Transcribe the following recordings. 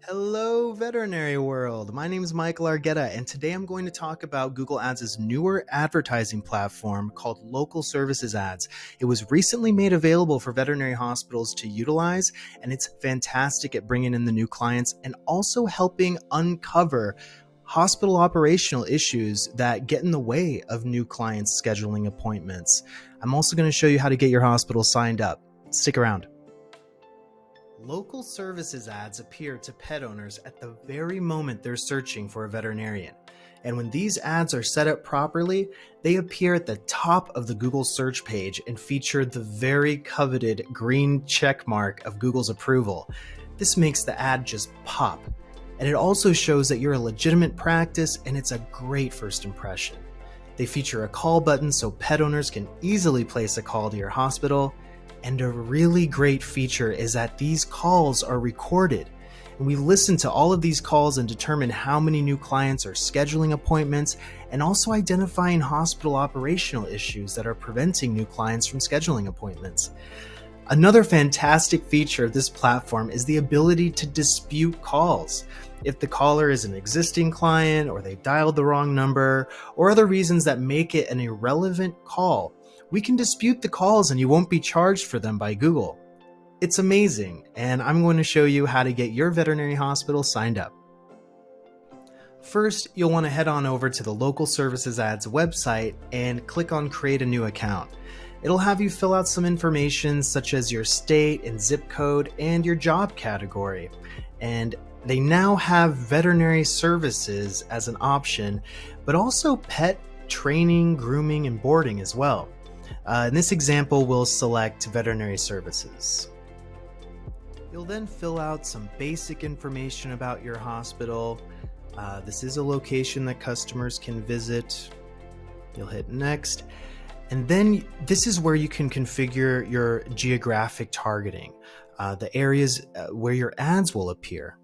Hello, veterinary world. My name is Michael Argueta, and today I'm going to talk about Google Ads' newer advertising platform called Local Services Ads. It was recently made available for veterinary hospitals to utilize, and it's fantastic at bringing in the new clients and also helping uncover hospital operational issues that get in the way of new clients scheduling appointments. I'm also going to show you how to get your hospital signed up. Stick around. Local services ads appear to pet owners at the very moment they're searching for a veterinarian. And when these ads are set up properly, they appear at the top of the Google search page and feature the very coveted green check mark of Google's approval. This makes the ad just pop. And it also shows that you're a legitimate practice, and it's a great first impression. They feature a call button so pet owners can easily place a call to your hospital. And a really great feature is that these calls are recorded. And we listen to all of these calls and determine how many new clients are scheduling appointments and also identifying hospital operational issues that are preventing new clients from scheduling appointments. Another fantastic feature of this platform is the ability to dispute calls. If the caller is an existing client, or they dialed the wrong number, or other reasons that make it an irrelevant call, we can dispute the calls and you won't be charged for them by Google. It's amazing, and I'm going to show you how to get your veterinary hospital signed up. First, you'll want to head on over to the Local Services Ads website and click on Create a New Account. It'll have you fill out some information such as your state and zip code and your job category. And they now have veterinary services as an option, but also pet training, grooming, and boarding as well. In this example, we'll select veterinary services. You'll then fill out some basic information about your hospital. This is a location that customers can visit. You'll hit next. And then this is where you can configure your geographic targeting, the areas where your ads will appear.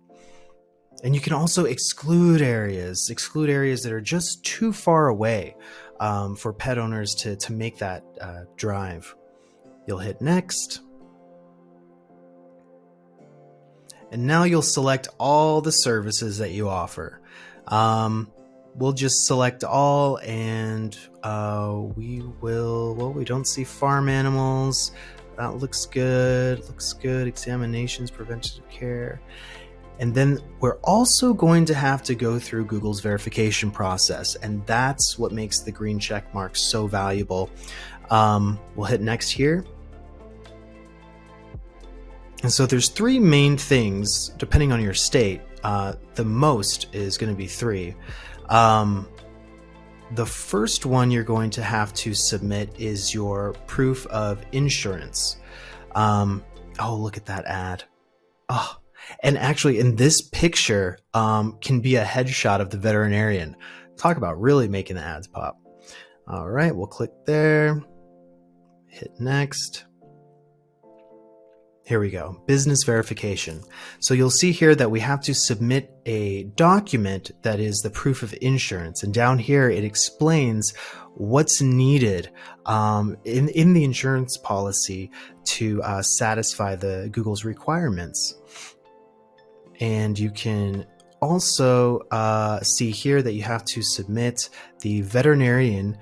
And you can also exclude areas that are just too far away for pet owners to make that drive. You'll hit next. And now you'll select all the services that you offer. We'll just select all, and we don't see farm animals. That looks good. Examinations, preventative care. And then we're also going to have to go through Google's verification process, and that's what makes the green check mark so valuable. We'll hit next here. And so there's three main things, depending on your state. The most is going to be three. The first one you're going to have to submit is your proof of insurance. Oh, look at that ad. Oh. And actually, in this picture can be a headshot of the veterinarian. Talk about really making the ads pop. All right, we'll click there. Hit next. Here we go, business verification. So you'll see here that we have to submit a document that is the proof of insurance. And down here, it explains what's needed in the insurance policy to satisfy the Google's requirements. And you can also see here that you have to submit the veterinarian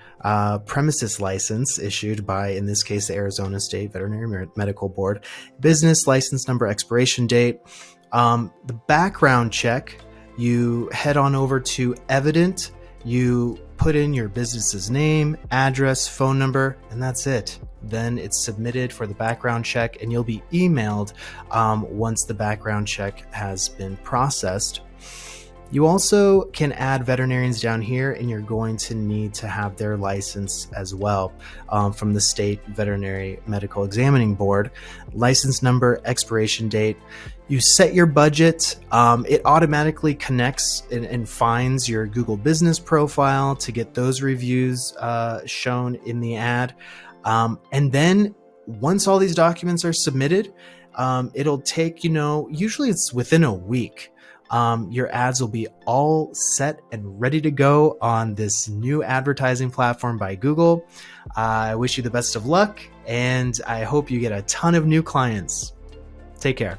premises license issued by, in this case, the Arizona State Veterinary Medical Board, business license number, expiration date. The background check, you head on over to Evident, you put in your business's name, address, phone number, and that's it. Then it's submitted for the background check, and you'll be emailed once the background check has been processed. You also can add veterinarians down here, and you're going to need to have their license as well from the State Veterinary Medical Examining Board. License number, expiration date. You set your budget. It automatically connects and finds your Google business profile to get those reviews shown in the ad. And then once all these documents are submitted, it'll take, usually it's within a week. Your ads will be all set and ready to go on this new advertising platform by Google. I wish you the best of luck, and I hope you get a ton of new clients. Take care.